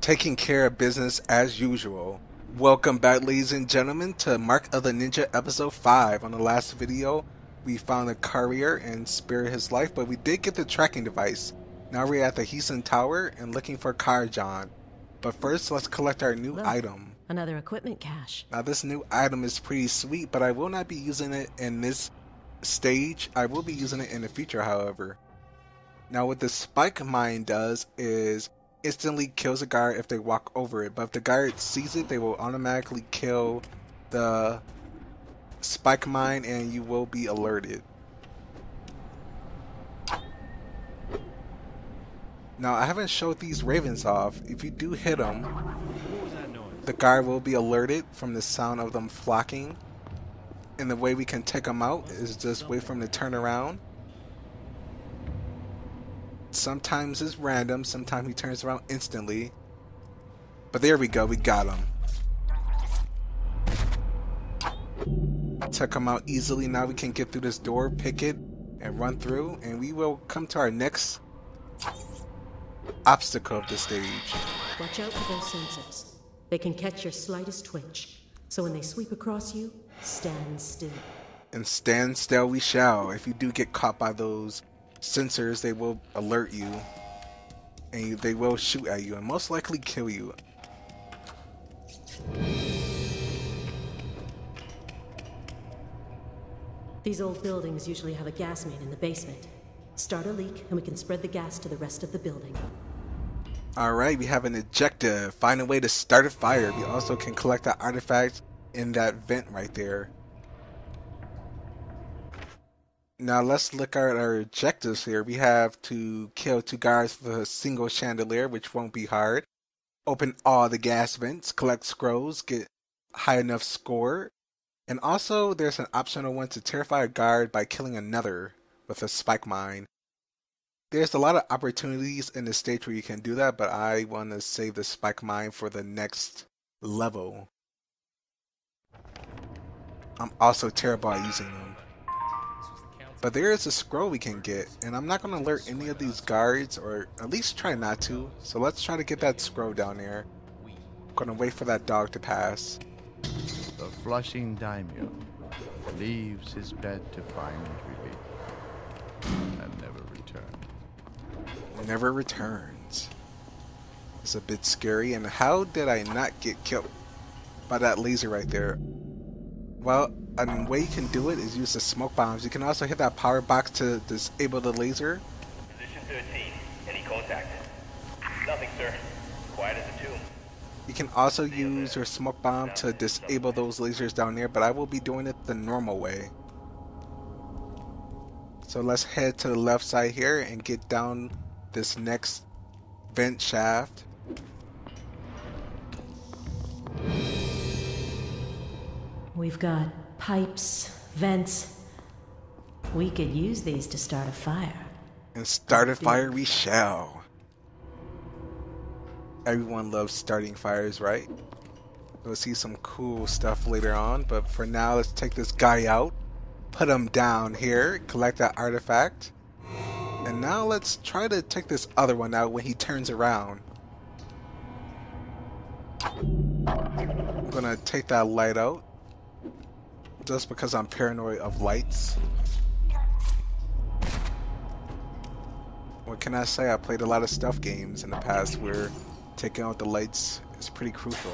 taking care of business as usual. Welcome back, ladies and gentlemen, to Mark of the Ninja episode 5. On the last video, we found a courier and spared his life, but we did get the tracking device. Now we're at the Heason Tower and looking for Karjan. But first, let's collect our new item. Another equipment cache. Now this new item is pretty sweet, but I will not be using it in this stage. I will be using it in the future, however. Now what the spike mine does is instantly kills a guard if they walk over it, but if the guard sees it, they will automatically kill the spike mine and you will be alerted. Now I haven't showed these ravens off. If you do hit them, the guard will be alerted from the sound of them flocking, and the way we can take them out is just wait for them to turn around. Sometimes it's random, sometimes he turns around instantly. But there we go, we got him. Took him out easily. Now we can get through this door, pick it, and run through. And we will come to our next obstacle of the stage. Watch out for those sensors. They can catch your slightest twitch. So when they sweep across you, stand still. And stand still we shall. If you do get caught by those sensors, they will alert you and they will shoot at you and most likely kill you. These old buildings usually have a gas main in the basement. Start a leak and we can spread the gas to the rest of the building. Alright, we have an ejector. Find a way to start a fire. We also can collect that artifact in that vent right there. Now let's look at our objectives here. We have to kill 2 guards with a single chandelier, which won't be hard. Open all the gas vents, collect scrolls, get high enough score. And also there's an optional one to terrify a guard by killing another with a spike mine. There's a lot of opportunities in the stage where you can do that, but I want to save the spike mine for the next level. I'm also terrible at using them. But there is a scroll we can get, and I'm not going to alert any of these guards, or at least try not to. So let's try to get that scroll down there. I'm going to wait for that dog to pass. The Flushing Daimyo leaves his bed to find relief and never returns. Never returns. It's a bit scary, and how did I not get killed by that laser right there? Well, a way you can do it is use the smoke bombs. You can also hit that power box to disable the laser. Position 13. Any contact? Nothing, sir. Quiet as a tomb. You can also use your smoke bomb to disable those lasers down there, but I will be doing it the normal way. So let's head to the left side here and get down this next vent shaft. We've got pipes, vents. We could use these to start a fire. And start a fire we shall. Everyone loves starting fires, right? We'll see some cool stuff later on, but for now let's take this guy out, put him down here, collect that artifact, and now let's try to take this other one out when he turns around. I'm gonna take that light out just because I'm paranoid of lights. What can I say? I played a lot of stealth games in the past where taking out the lights is pretty crucial.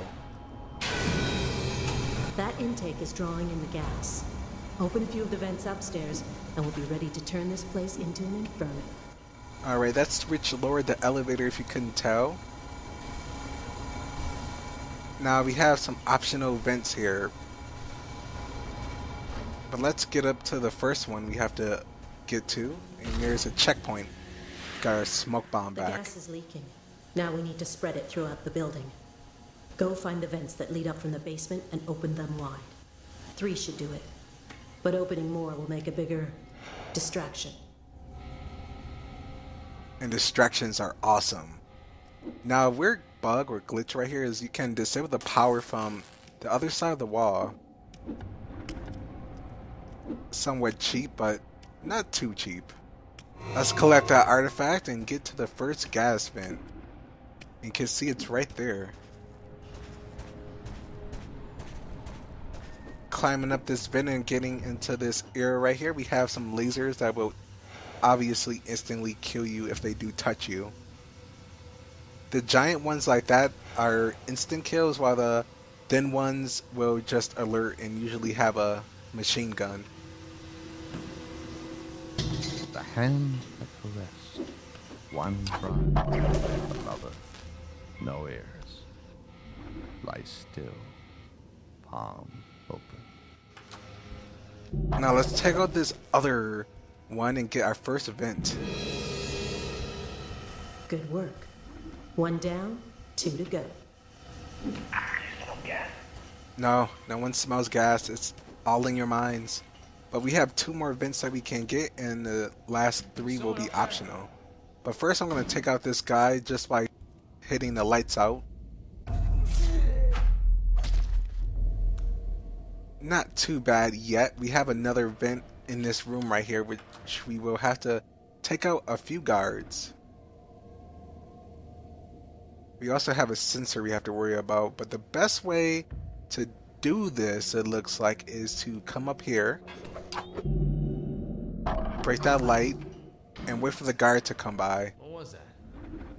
That intake is drawing in the gas. Open a few of the vents upstairs and we'll be ready to turn this place into an inferno. Alright, that switch lowered the elevator if you couldn't tell. Now we have some optional vents here. But let's get up to the first one we have to get to, and there's a checkpoint. Got our smoke bomb back. The gas is leaking. Now we need to spread it throughout the building. Go find the vents that lead up from the basement and open them wide. 3 should do it. But opening more will make a bigger distraction. And distractions are awesome. Now, a weird bug or glitch right here is you can disable the power from the other side of the wall. Somewhat cheap, but not too cheap. Let's collect that artifact and get to the first gas vent. You can see it's right there. Climbing up this vent and getting into this area right here, we have some lasers that will obviously instantly kill you if they do touch you. The giant ones like that are instant kills, while the thin ones will just alert and usually have a machine gun. The hand that caressed, one bride, another, no ears, lies still, palm open. Now let's check out this other one and get our first event. Good work. 1 down, 2 to go. You smell gas? No one smells gas. It's all in your minds. But we have 2 more events that we can get, and the last 3 will be optional. But first I'm going to take out this guy just by hitting the lights out. Not too bad yet. We have another vent in this room right here, which we will have to take out a few guards. We also have a sensor we have to worry about, but the best way to do this, it looks like, is to come up here, break that light, and wait for the guard to come by. What was that?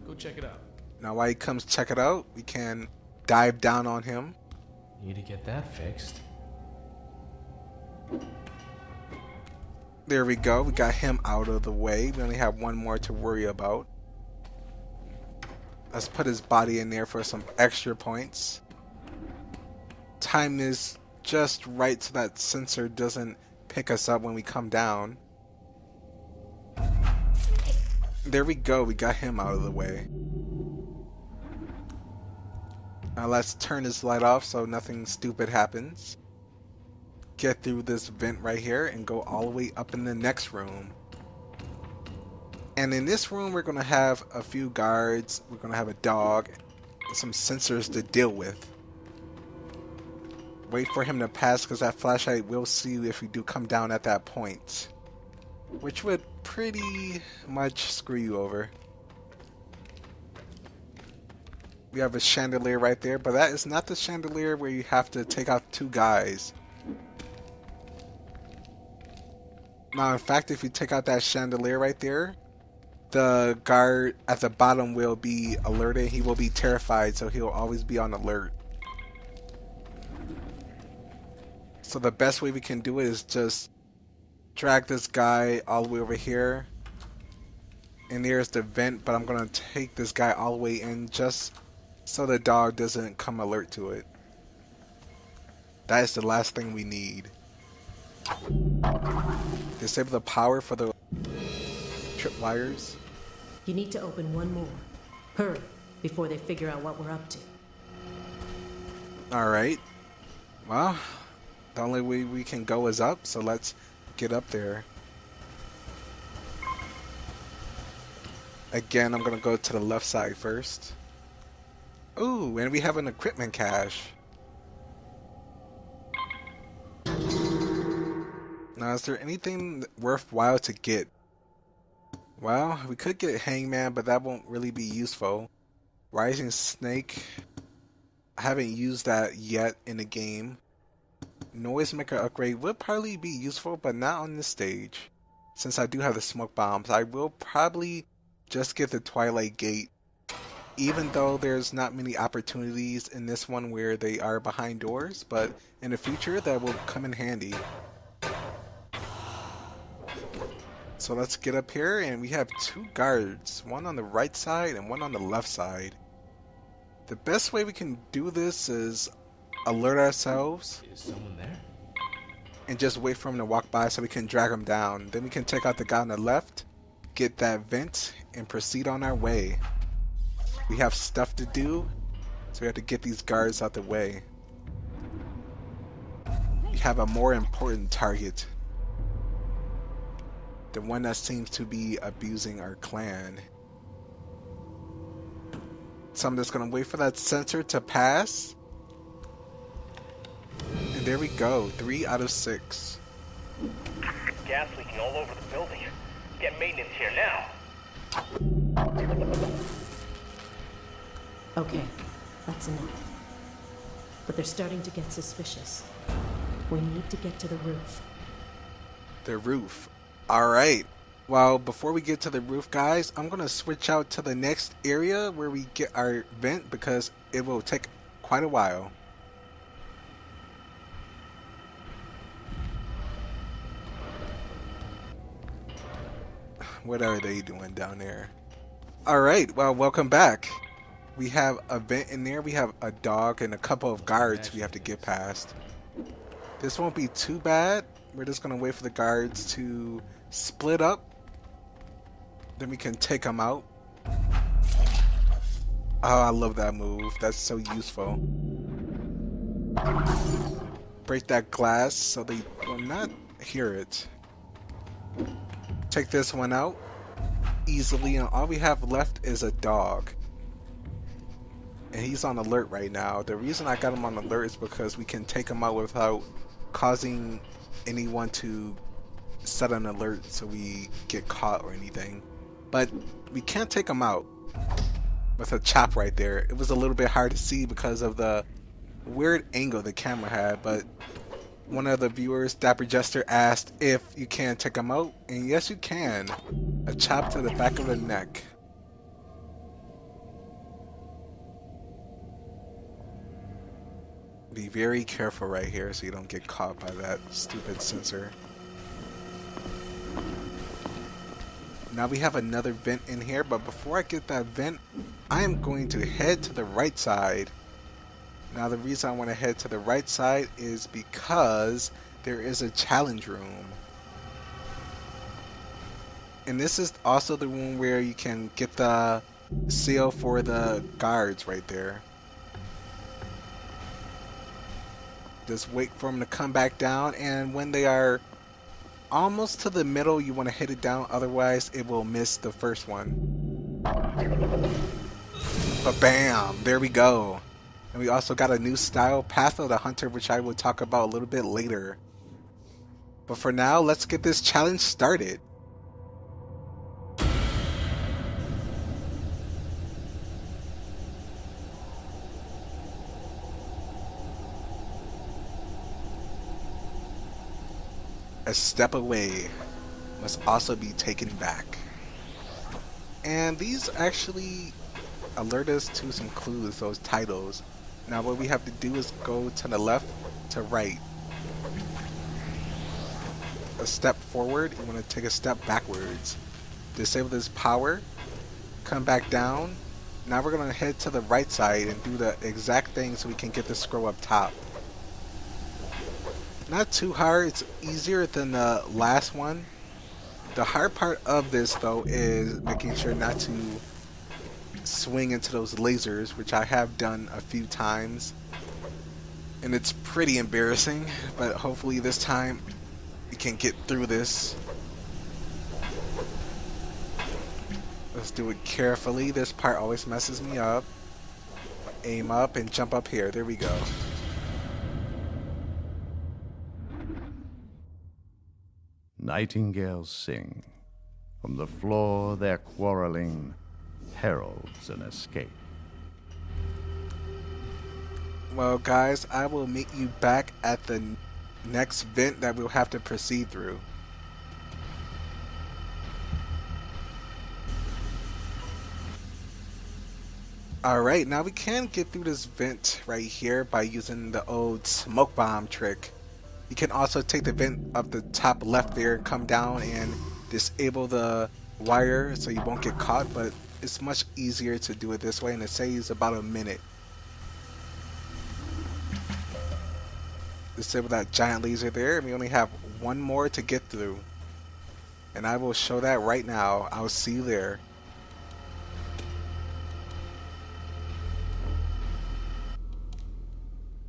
Go check it out. Now while he comes check it out, we can dive down on him. Need to get that fixed. There we go, we got him out of the way. We only have 1 more to worry about. Let's put his body in there for some extra points. Time is just right so that sensor doesn't pick us up when we come down. There we go, we got him out of the way. Now let's turn this light off so nothing stupid happens. Get through this vent right here and go all the way up in the next room. And in this room we're going to have a few guards, we're going to have a dog, and some sensors to deal with. Wait for him to pass because that flashlight will see you if you do come down at that point, which would pretty much screw you over. We have a chandelier right there, but that is not the chandelier where you have to take out 2 guys. Now, in fact, if you take out that chandelier right there, the guard at the bottom will be alerted. He will be terrified, so he'll always be on alert. So the best way we can do it is just drag this guy all the way over here. And there's the vent, but I'm going to take this guy all the way in just so the dog doesn't come alert to it. That is the last thing we need. Disable the power for the tripwires. You need to open 1 more. Hurry, before they figure out what we're up to. Alright. Well, the only way we can go is up, so let's get up there. Again, I'm going to go to the left side first. Ooh, and we have an equipment cache. Now, is there anything worthwhile to get? Well, we could get Hangman, but that won't really be useful. Rising Snake, I haven't used that yet in the game. Noisemaker upgrade would probably be useful, but not on this stage. Since I do have the smoke bombs, I will probably just get the Twilight Gate, even though there's not many opportunities in this one where they are behind doors, but in the future that will come in handy. So let's get up here, and we have 2 guards, one on the right side and one on the left side. The best way we can do this is alert ourselves. Is someone there? And just wait for him to walk by so we can drag him down. Then we can take out the guy on the left, get that vent, and proceed on our way. We have stuff to do, so we have to get these guards out the way. We have a more important target. The one that seems to be abusing our clan. So I'm just going to wait for that sensor to pass. And there we go, 3 out of 6. Gas leaking all over the building. Get maintenance here now. Okay, that's enough. But they're starting to get suspicious. We need to get to the roof. The roof. Alright. Well, before we get to the roof, guys, I'm going to switch out to the next area where we get our vent because it will take quite a while. What are they doing down there? Alright, well, welcome back. We have a vent in there. We have a dog and a couple of guards we have to get past. This won't be too bad. We're just going to wait for the guards to split up. Then we can take them out. Oh, I love that move. That's so useful. Break that glass so they will not hear it. Take this one out easily, and all we have left is a dog. And he's on alert right now. The reason I got him on alert is because we can take him out without causing anyone to set an alert so we get caught or anything. But we can't take him out with a chop right there. It was a little bit hard to see because of the weird angle the camera had, but one of the viewers, Dapper Jester, asked if you can take him out, and yes you can. A chop to the back of the neck. Be very careful right here so you don't get caught by that stupid sensor. Now we have another vent in here, but before I get that vent, I am going to head to the right side. Now the reason I want to head to the right side is because there is a challenge room. And this is also the room where you can get the seal for the guards right there. Just wait for them to come back down, and when they are almost to the middle, you want to hit it down, otherwise it will miss the first one. But bam, there we go. And we also got a new style, Path of the Hunter, which I will talk about a little bit later. But for now, let's get this challenge started. A step away must also be taken back. And these actually alert us to some clues, those titles. Now what we have to do is go to the left to right. A step forward, you want to take a step backwards. Disable this power, come back down. Now we're going to head to the right side and do the exact thing so we can get the scroll up top. Not too hard, it's easier than the last one. The hard part of this though is making sure not to swing into those lasers, which I have done a few times. And it's pretty embarrassing, but hopefully this time we can get through this. Let's do it carefully. This part always messes me up. Aim up and jump up here. There we go. Nightingales sing. From the floor their quarreling heralds an escape. Well guys, I will meet you back at the next vent that we'll have to proceed through. Alright, now we can get through this vent right here by using the old smoke bomb trick. You can also take the vent up the top left there and come down and disable the wire so you won't get caught, but it's much easier to do it this way and it saves about a minute. Disable that giant laser there, and we only have one more to get through. And I will show that right now. I'll see you there.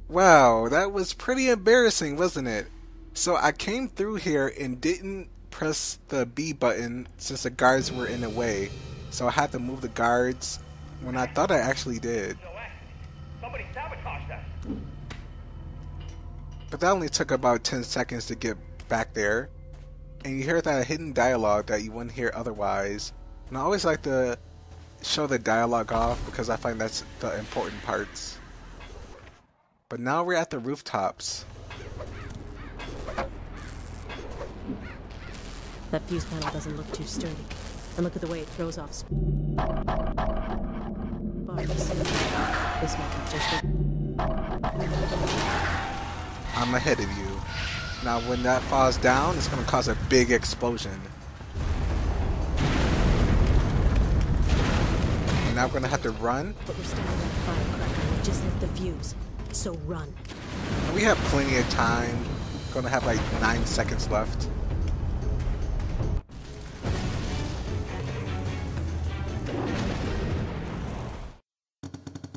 Wow, that was pretty embarrassing, wasn't it? So I came through here and didn't press the B button since the guards were in the way. So I had to move the guards when I thought I actually did. Somebody sabotaged us. But that only took about 10 seconds to get back there. And you hear that hidden dialogue that you wouldn't hear otherwise. And I always like to show the dialogue off because I find that's the important parts. But now we're at the rooftops. That fuse panel doesn't look too sturdy. And look at the way it throws off sparks. This might be just I'm ahead of you. Now when that falls down, it's going to cause a big explosion. And now we're going to have to run. But we're standing at the firecracker and we just lit the fuse. So run. We have plenty of time. Going to have like 9 seconds left.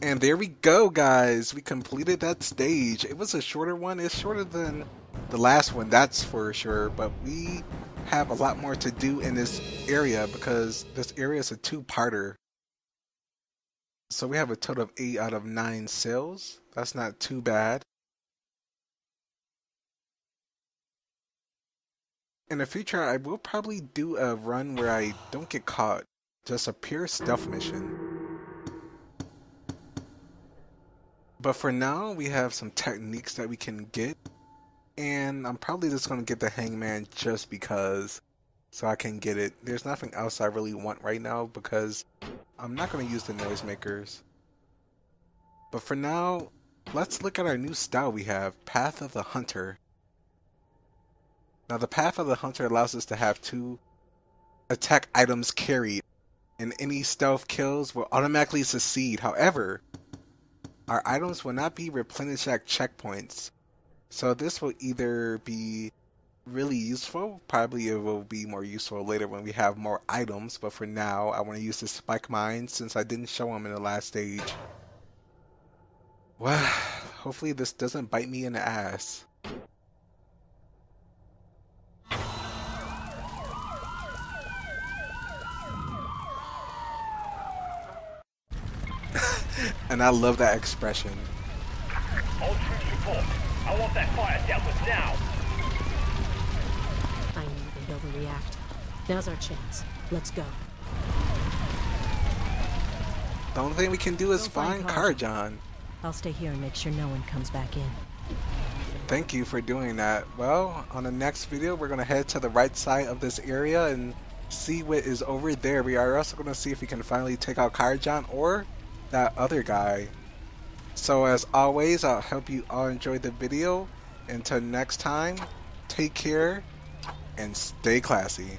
And there we go, guys. We completed that stage. It was a shorter one. It's shorter than the last one, that's for sure. But we have a lot more to do in this area because this area is a 2-parter. So we have a total of 8 out of 9 cells. That's not too bad. In the future, I will probably do a run where I don't get caught. Just a pure stealth mission. But for now, we have some techniques that we can get. And I'm probably just going to get the hangman just because. So I can get it. There's nothing else I really want right now because I'm not going to use the noisemakers. But for now, let's look at our new style we have. Path of the Hunter. Now the Path of the Hunter allows us to have 2 attack items carried. And any stealth kills will automatically succeed. However, our items will not be replenished at checkpoints. So this will either be really useful, probably it will be more useful later when we have more items, but for now I want to use the spike mine since I didn't show them in the last stage. Well, hopefully this doesn't bite me in the ass. And I love that expression. All troops report. I want that fire dealt with now. I knew they'd overreact. Now's our chance. Let's go. The only thing we can do is find Karajan. I'll stay here and make sure no one comes back in. Thank you for doing that. Well, on the next video, we're going to head to the right side of this area and see what is over there. We are also going to see if we can finally take out Karajan or that other guy. So as always, I hope you all enjoyed the video. Until next time, take care and stay classy.